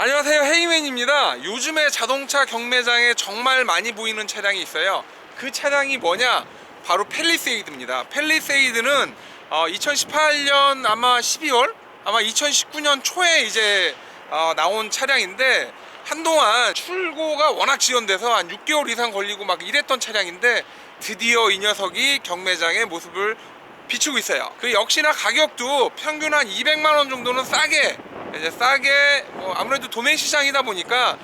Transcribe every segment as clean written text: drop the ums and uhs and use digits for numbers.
안녕하세요, 헤이맨입니다. 요즘에 자동차 경매장에 정말 많이 보이는 차량이 있어요. 그 차량이 뭐냐? 바로 팰리세이드입니다. 팰리세이드는 2018년 아마 12월? 아마 2019년 초에 이제 나온 차량인데, 한동안 출고가 워낙 지연돼서 한 6개월 이상 걸리고 막 이랬던 차량인데, 드디어 이 녀석이 경매장의 모습을 비추고 있어요. 그 역시나 가격도 평균 한 200만원 정도는 싸게, 이제 싸게, 아무래도 도매 시장이다 보니까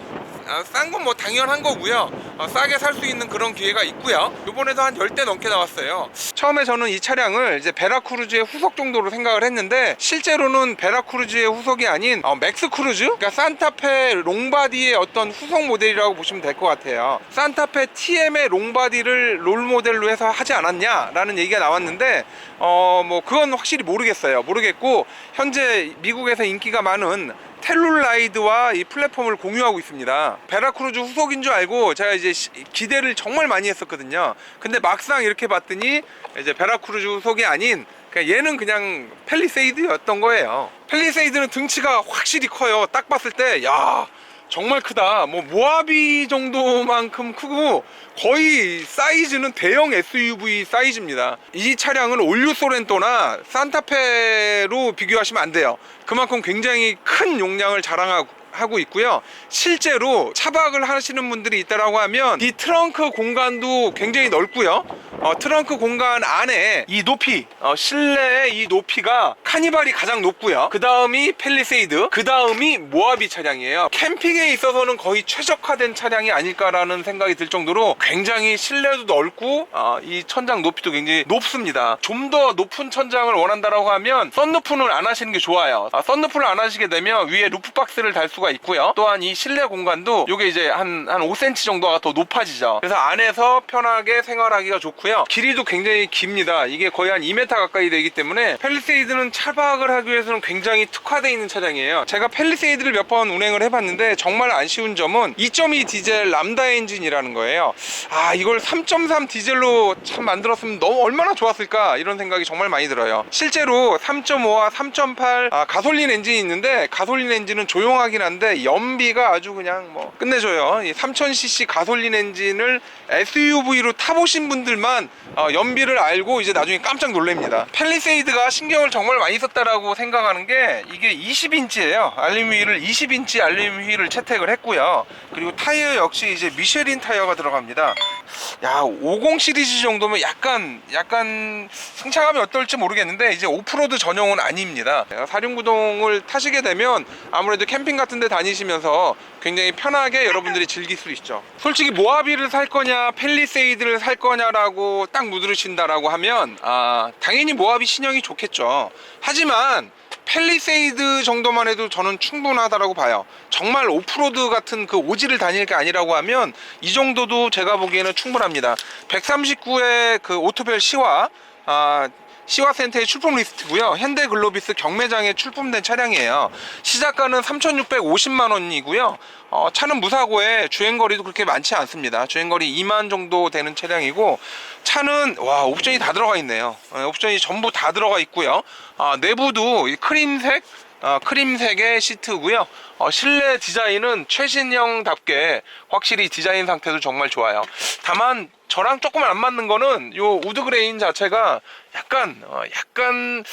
싼 건 뭐 당연한 거고요. 싸게 살 수 있는 그런 기회가 있고요. 이번에도 한 10대 넘게 나왔어요. 처음에 저는 이 차량을 이제 베라크루즈의 후속 정도로 생각을 했는데, 실제로는 베라크루즈의 후속이 아닌 맥스크루즈, 그러니까 산타페 롱바디의 어떤 후속 모델이라고 보시면 될 것 같아요. 산타페 TM의 롱바디를 롤 모델로 해서 하지 않았냐 라는 얘기가 나왔는데, 뭐 그건 확실히 모르겠고, 현재 미국에서 인기가 많은 텔룰라이드와 이 플랫폼을 공유하고 있습니다. 베라크루즈 후속인 줄 알고 제가 이제 기대를 정말 많이 했었거든요. 근데 막상 이렇게 봤더니 이제 베라크루즈 후속이 아닌, 얘는 그냥 팰리세이드였던 거예요. 팰리세이드는 등치가 확실히 커요. 딱 봤을 때 야, 정말 크다. 뭐 모하비 정도만큼 크고, 거의 사이즈는 대형 SUV 사이즈입니다. 이 차량은 올류 소렌토나 산타페로 비교하시면 안 돼요. 그만큼 굉장히 큰 용량을 자랑하고 있고요. 실제로 차박을 하시는 분들이 있다라고 하면 이 트렁크 공간도 굉장히 넓고요. 트렁크 공간 안에 이 높이, 실내의 이 높이가 카니발이 가장 높고요. 그 다음이 팰리세이드, 그 다음이 모하비 차량이에요. 캠핑에 있어서는 거의 최적화된 차량이 아닐까라는 생각이 들 정도로 굉장히 실내도 넓고, 이 천장 높이도 굉장히 높습니다. 좀 더 높은 천장을 원한다라고 하면 썬루프는 안 하시는 게 좋아요. 썬루프를 안 하시게 되면 위에 루프박스를 달 수가 있고요. 또한 이 실내 공간도 요게 이제 한 5cm 정도가 더 높아지죠. 그래서 안에서 편하게 생활하기가 좋고요. 길이도 굉장히 깁니다. 이게 거의 한 2m 가까이 되기 때문에 팰리세이드는 차박을 하기 위해서는 굉장히 특화되어 있는 차량이에요. 제가 팰리세이드를 몇 번 운행을 해봤는데 정말 아쉬운 점은 2.2 디젤 람다 엔진이라는 거예요. 이걸 3.3 디젤로 참 만들었으면 너무 얼마나 좋았을까, 이런 생각이 정말 많이 들어요. 실제로 3.5와 3.8 가솔린 엔진이 있는데, 가솔린 엔진은 조용하긴 한데 연비가 아주 그냥 뭐 끝내줘요. 이 3000cc 가솔린 엔진을 SUV로 타보신 분들만 연비를 알고 이제 나중에 깜짝 놀랍니다. 팰리세이드가 신경을 정말 많이 썼다라고 생각하는 게, 이게 20인치예요. 알루미늄 휠을 20인치 알루미늄 휠을 채택을 했고요. 그리고 타이어 역시 이제 미쉐린 타이어가 들어갑니다. 야, 50 시리즈 정도면 약간 승차감이 어떨지 모르겠는데, 이제 오프로드 전용은 아닙니다. 4륜구동을 타시게 되면 아무래도 캠핑 같은 데 다니시면서 굉장히 편하게 여러분들이 즐길 수 있죠. 솔직히 모하비를 살 거냐 팰리세이드를 살 거냐라고 딱 물으신다라고 하면 당연히 모하비 신형이 좋겠죠. 하지만 팰리세이드 정도만 해도 저는 충분하다라고 봐요. 정말 오프로드 같은 그 오지를 다닐 게 아니라고 하면 이 정도도 제가 보기에는 충분합니다. 139의 그 오토벨 시와센터의 출품 리스트고요. 현대글로비스 경매장에 출품된 차량이에요. 시작가는 3,650만원이고요. 차는 무사고에 주행거리도 그렇게 많지 않습니다. 주행거리 2만 정도 되는 차량이고, 차는 옵션이 다 들어가 있네요. 옵션이 전부 다 들어가 있고요. 내부도 크림색의 시트고요. 실내 디자인은 최신형답게 확실히 디자인 상태도 정말 좋아요. 다만 저랑 조금 안 맞는 거는 요 우드그레인 자체가 약간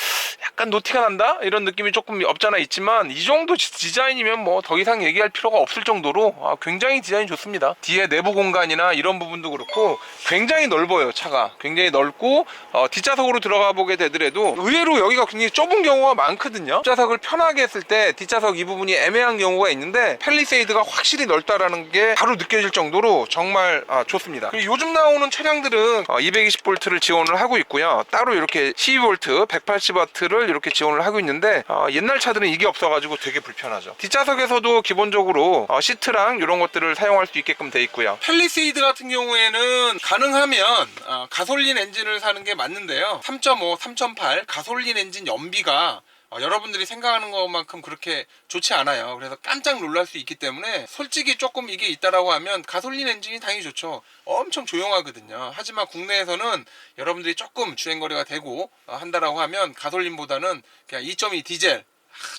노티가 난다? 이런 느낌이 조금 없잖아 있지만, 이 정도 디자인이면 뭐 더 이상 얘기할 필요가 없을 정도로 굉장히 디자인이 좋습니다. 뒤에 내부 공간이나 이런 부분도 그렇고 굉장히 넓어요. 차가 굉장히 넓고, 뒷좌석으로 들어가 보게 되더라도 의외로 여기가 굉장히 좁은 경우가 많거든요. 뒷좌석을 편하게 했을 때 뒷좌석 이 부분이 애매한 경우가 있는데, 팰리세이드가 확실히 넓다라는 게 바로 느껴질 정도로 정말 좋습니다. 그리고 요즘 나오는 차량들은 220V를 지원을 하고 있고요. 따로 이렇게 12V, 180W를 이렇게 지원을 하고 있는데, 옛날 차들은 이게 없어가지고 되게 불편하죠. 뒷좌석에서도 기본적으로 시트랑 이런 것들을 사용할 수 있게끔 돼 있고요. 팰리세이드 같은 경우에는 가능하면 가솔린 엔진을 사는 게 맞는데요. 3.5, 3.8 가솔린 엔진 연비가 여러분들이 생각하는 것만큼 그렇게 좋지 않아요. 그래서 깜짝 놀랄 수 있기 때문에, 솔직히 조금 이게 있다라고 하면 가솔린 엔진이 당연히 좋죠. 엄청 조용하거든요. 하지만 국내에서는 여러분들이 조금 주행거리가 되고 한다라고 하면 가솔린보다는 그냥 2.2 디젤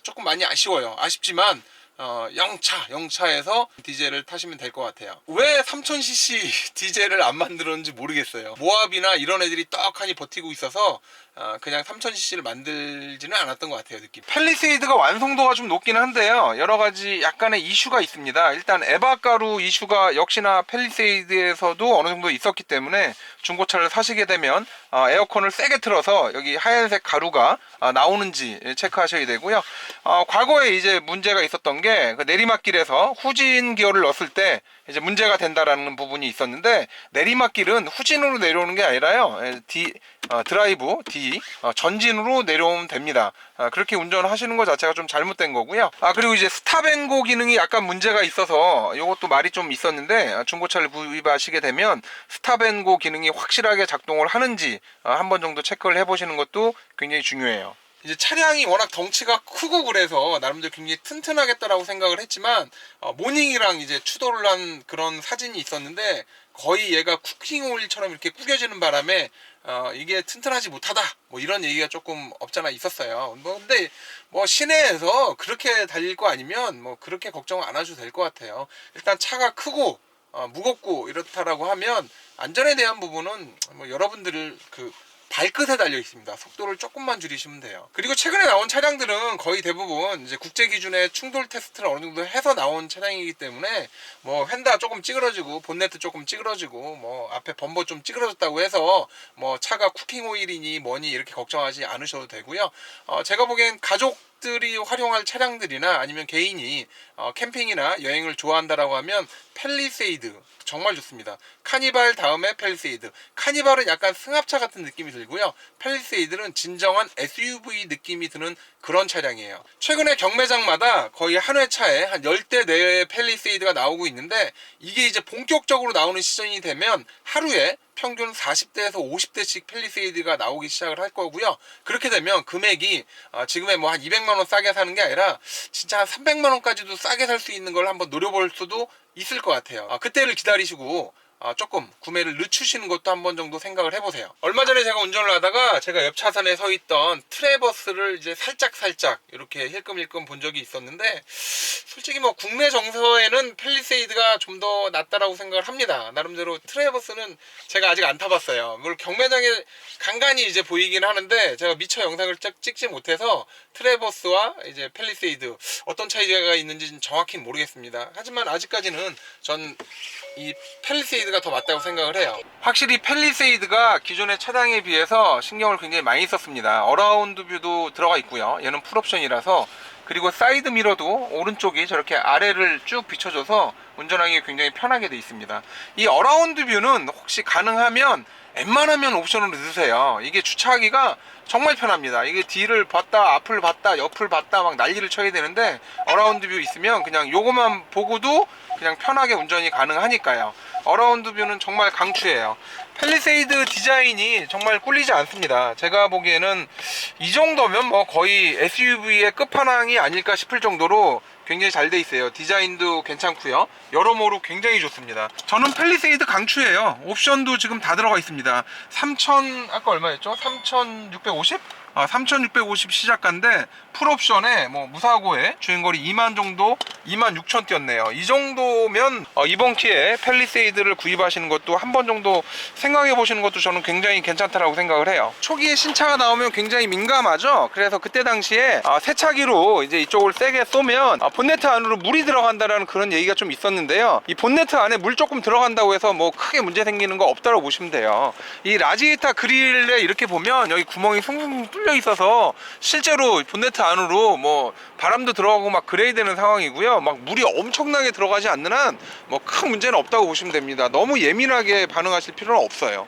조금 많이 아쉬워요. 아쉽지만 영차에서 디젤을 타시면 될 것 같아요. 왜 3000cc 디젤을 안 만들었는지 모르겠어요. 모압이나 이런 애들이 떡하니 버티고 있어서 그냥 3000cc를 만들지는 않았던 것 같아요, 느낌. 팰리세이드가 완성도가 좀 높긴 한데요, 여러 가지 약간의 이슈가 있습니다. 일단 에바 가루 이슈가 역시나 팰리세이드에서도 어느 정도 있었기 때문에 중고차를 사시게 되면 에어컨을 세게 틀어서 여기 하얀색 가루가 나오는지 체크하셔야 되고요. 과거에 이제 문제가 있었던 게 그 내리막길에서 후진 기어를 넣었을 때 이제 문제가 된다라는 부분이 있었는데, 내리막길은 후진으로 내려오는 게 아니라요, 드라이브 D 전진으로 내려오면 됩니다. 그렇게 운전하시는 것 자체가 좀 잘못된 거고요. 그리고 이제 스탑앤고 기능이 약간 문제가 있어서 이것도 말이 좀 있었는데, 중고차를 구입하시게 되면 스탑앤고 기능이 확실하게 작동을 하는지 한 번 정도 체크를 해보시는 것도 굉장히 중요해요. 이제 차량이 워낙 덩치가 크고 그래서 나름대로 굉장히 튼튼하겠다라고 생각을 했지만, 모닝이랑 이제 추돌을 한 그런 사진이 있었는데, 거의 얘가 쿠킹 오일처럼 이렇게 구겨지는 바람에 이게 튼튼하지 못하다, 뭐 이런 얘기가 조금 없잖아 있었어요. 근데 시내에서 그렇게 달릴 거 아니면 그렇게 걱정 안 하셔도 될 것 같아요. 일단 차가 크고 무겁고 이렇다라고 하면 안전에 대한 부분은 여러분들을 발끝에 달려 있습니다. 속도를 조금만 줄이시면 돼요. 그리고 최근에 나온 차량들은 거의 대부분 이제 국제 기준의 충돌 테스트를 어느 정도 해서 나온 차량이기 때문에 휀다 조금 찌그러지고 본네트 조금 찌그러지고 앞에 범버 좀 찌그러졌다고 해서 차가 쿠킹 오일이니 뭐니 이렇게 걱정하지 않으셔도 되고요. 제가 보기엔 가족들이 활용할 차량들이나 아니면 개인이 캠핑이나 여행을 좋아한다라고 하면 팰리세이드 정말 좋습니다. 카니발 다음에 팰리세이드. 카니발은 약간 승합차 같은 느낌이 들고요, 팰리세이드는 진정한 SUV 느낌이 드는 그런 차량이에요. 최근에 경매장마다 거의 한 회차에 한 10대 내외의 팰리세이드가 나오고 있는데, 이게 이제 본격적으로 나오는 시즌이 되면 하루에 평균 40대에서 50대씩 팰리세이드가 나오기 시작을 할 거고요. 그렇게 되면 금액이 지금의 한 200만원 싸게 사는 게 아니라 진짜 한 300만원까지도 싸게 살 수 있는 걸 한번 노려볼 수도 있을 것 같아요. 그때를 기다리시고 조금 구매를 늦추시는 것도 한 번 정도 생각을 해보세요. 얼마 전에 제가 운전을 하다가 제가 옆 차선에 서 있던 트래버스를 이제 살짝 이렇게 힐끔힐끔 본 적이 있었는데, 솔직히 국내 정서에는 팰리세이드가 좀 더 낫다라고 생각을 합니다. 나름대로 트래버스는 제가 아직 안 타봤어요. 물론 경매장에 간간히 이제 보이긴 하는데 제가 미처 영상을 찍지 못해서 트래버스와 이제 팰리세이드 어떤 차이가 있는지 정확히는 모르겠습니다. 하지만 아직까지는 전 이 팰리세이드가 더 맞다고 생각을 해요. 확실히 팰리세이드가 기존의 차량에 비해서 신경을 굉장히 많이 썼습니다. 어라운드 뷰도 들어가 있고요, 얘는 풀옵션이라서. 그리고 사이드 미러도 오른쪽이 저렇게 아래를 쭉 비춰줘서 운전하기 굉장히 편하게 돼 있습니다. 이 어라운드 뷰는 혹시 가능하면 웬만하면 옵션으로 넣으세요. 이게 주차하기가 정말 편합니다. 이게 뒤를 봤다 앞을 봤다 옆을 봤다 막 난리를 쳐야 되는데, 어라운드 뷰 있으면 그냥 요거만 보고도 그냥 편하게 운전이 가능하니까요. 어라운드 뷰는 정말 강추예요. 팰리세이드 디자인이 정말 꿀리지 않습니다. 제가 보기에는 이 정도면 거의 SUV의 끝판왕이 아닐까 싶을 정도로 굉장히 잘 돼 있어요. 디자인도 괜찮고요, 여러모로 굉장히 좋습니다. 저는 팰리세이드 강추예요. 옵션도 지금 다 들어가 있습니다. 3,000 아까 얼마였죠? 3,650? 3,650 시작가인데 풀옵션에 무사고에 주행거리 2만 정도, 26,000 뛰었네요. 이 정도면 이번 기회에 팰리세이드를 구입하시는 것도 한 번 정도 생각해 보시는 것도 저는 굉장히 괜찮다라고 생각을 해요. 초기에 신차가 나오면 굉장히 민감하죠. 그래서 그때 당시에 세차기로 이제 이쪽을 세게 쏘면 본네트 안으로 물이 들어간다라는 그런 얘기가 좀 있었는데요, 이 본네트 안에 물 조금 들어간다고 해서 크게 문제 생기는 거 없다고 보시면 돼요. 이 라지에타 그릴에 이렇게 보면 여기 구멍이 숭숭 뚫려 있어서 실제로 본네트 안으로 바람도 들어가고 그래야 되는 상황이고요, 물이 엄청나게 들어가지 않는 한 큰 문제는 없다고 보시면 됩니다. 너무 예민하게 반응하실 필요는 없어요.